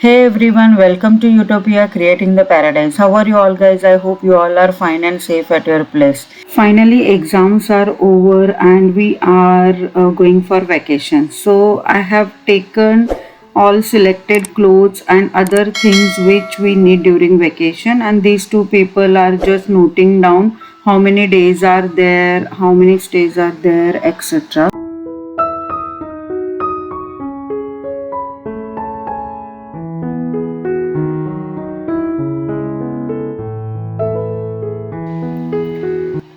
Hey everyone, welcome to Utopia Creating the Paradise. How are you all guys? I hope you all are fine and safe at your place. Finally, exams are over and we are going for vacation. So I have taken all selected clothes and other things which we need during vacation, and these two people are just noting down how many days are there, how many stays are there, etc.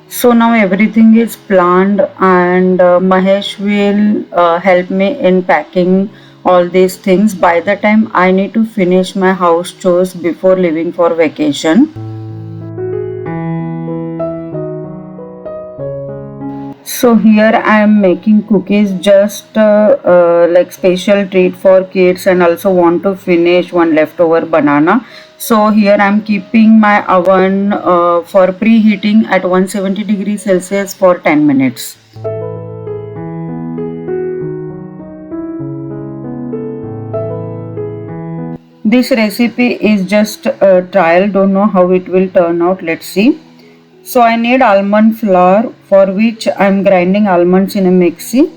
So now everything is planned, and Mahesh will help me in packing all these things. By the time I need to finish my house chores before leaving for vacation. So here I am making cookies, just like special treat for kids, and also want to finish one leftover banana. So here I am keeping my oven for preheating at 170 degrees Celsius for 10 minutes. This recipe is just a trial, don't know how it will turn out, let's see. So I need almond flour, for which I am grinding almonds in a mixie.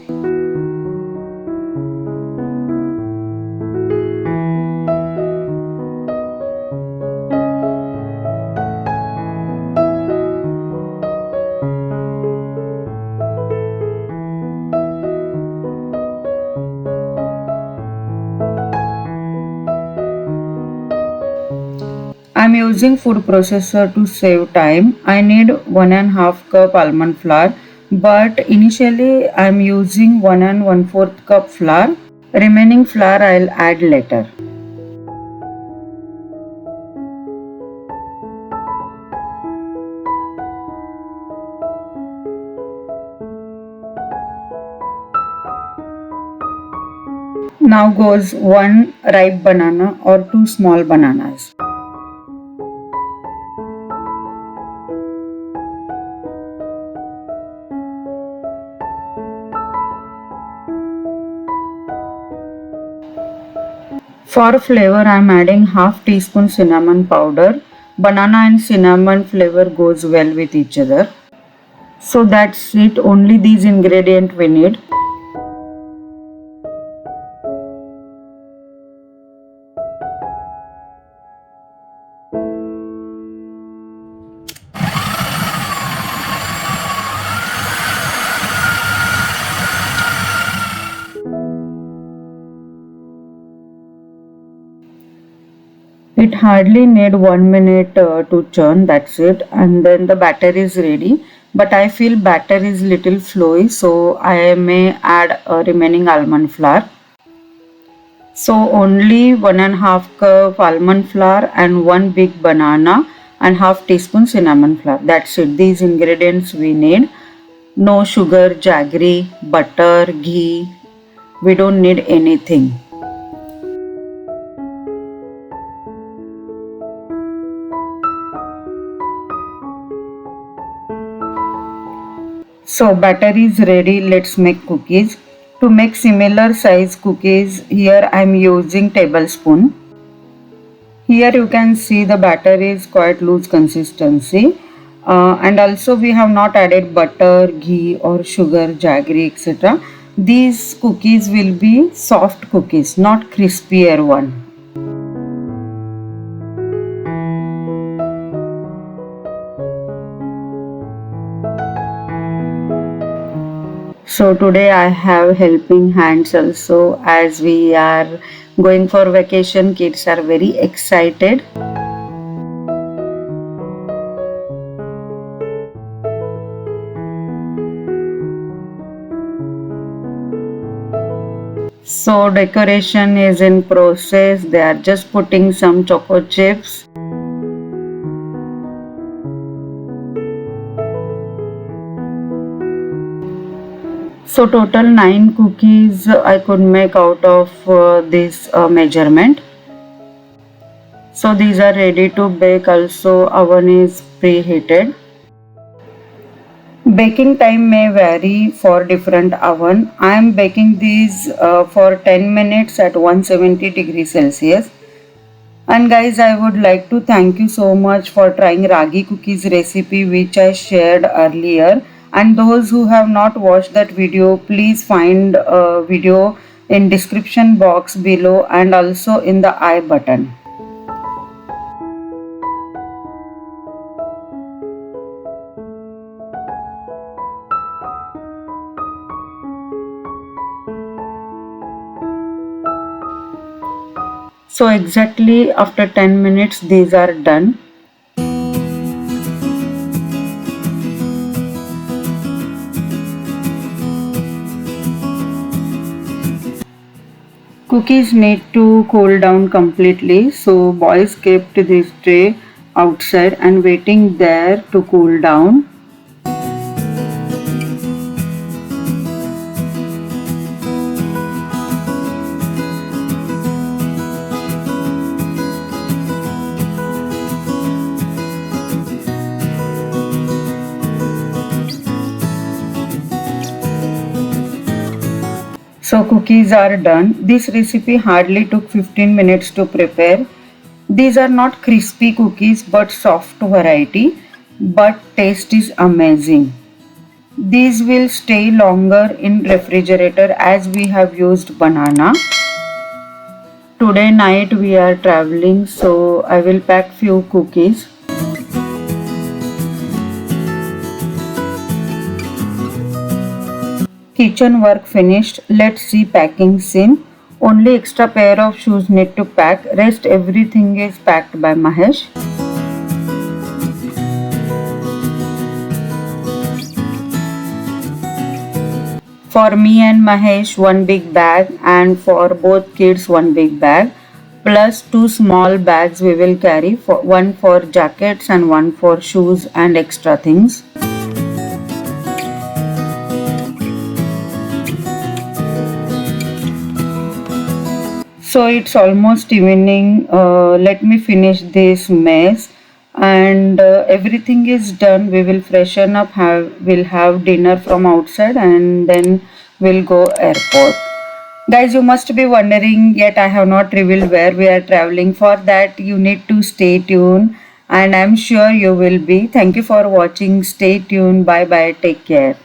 I'm using food processor to save time. I need 1.5 cup almond flour, but initially I'm using 1 and 1/4 cup flour. Remaining flour I'll add later. Now goes one ripe banana or two small bananas. For flavor, I am adding half teaspoon cinnamon powder. Banana and cinnamon flavor goes well with each other. So that's it, only these ingredients we need. It hardly need 1 minute to churn, that's it, and then the batter is ready. But I feel batter is little flowy, so I may add remaining almond flour. So only 1.5 cup almond flour and one big banana and half teaspoon cinnamon flour. That's it. These ingredients we need. No sugar, jaggery, butter, ghee. We don't need anything. So batter is ready. Let's make cookies. To make similar size cookies, here I am using tablespoon. Here you can see the batter is quite loose consistency, and also we have not added butter, ghee or sugar, jaggery, etc. These cookies will be soft cookies, not crispier one. So today I have helping hands also, as we are going for vacation. Kids are very excited. So decoration is in process. They are just putting some choco chips. So total 9 cookies I could make out of this measurement. So these are ready to bake. Also oven is preheated. Baking time may vary for different oven. I am baking these for 10 minutes at 170 degrees Celsius. And guys, I would like to thank you so much for trying ragi cookies recipe which I shared earlier. And those who have not watched that video, please find a video in description box below and also in the I button. So exactly after 10 minutes these are done. Cookies need to cool down completely, so boys kept this tray outside and waiting there to cool down. So cookies are done. This recipe hardly took 15 minutes to prepare. These are not crispy cookies but soft variety, but taste is amazing. These will stay longer in refrigerator as we have used banana. Today night we are traveling, so I will pack few cookies. Kitchen work finished. Let's see packing scene. Only extra pair of shoes need to pack. Rest everything is packed by Mahesh. For me and Mahesh, one big bag, and for both kids, one big bag. Plus two small bags we will carry, one for jackets and one for shoes and extra things. So it's almost evening. Let me finish this mess, and everything is done. We will freshen up. We'll have dinner from outside, and then we'll go airport. Guys, you must be wondering. Yet I have not revealed where we are traveling. For that, you need to stay tuned, and I'm sure you will be. Thank you for watching. Stay tuned. Bye bye. Take care.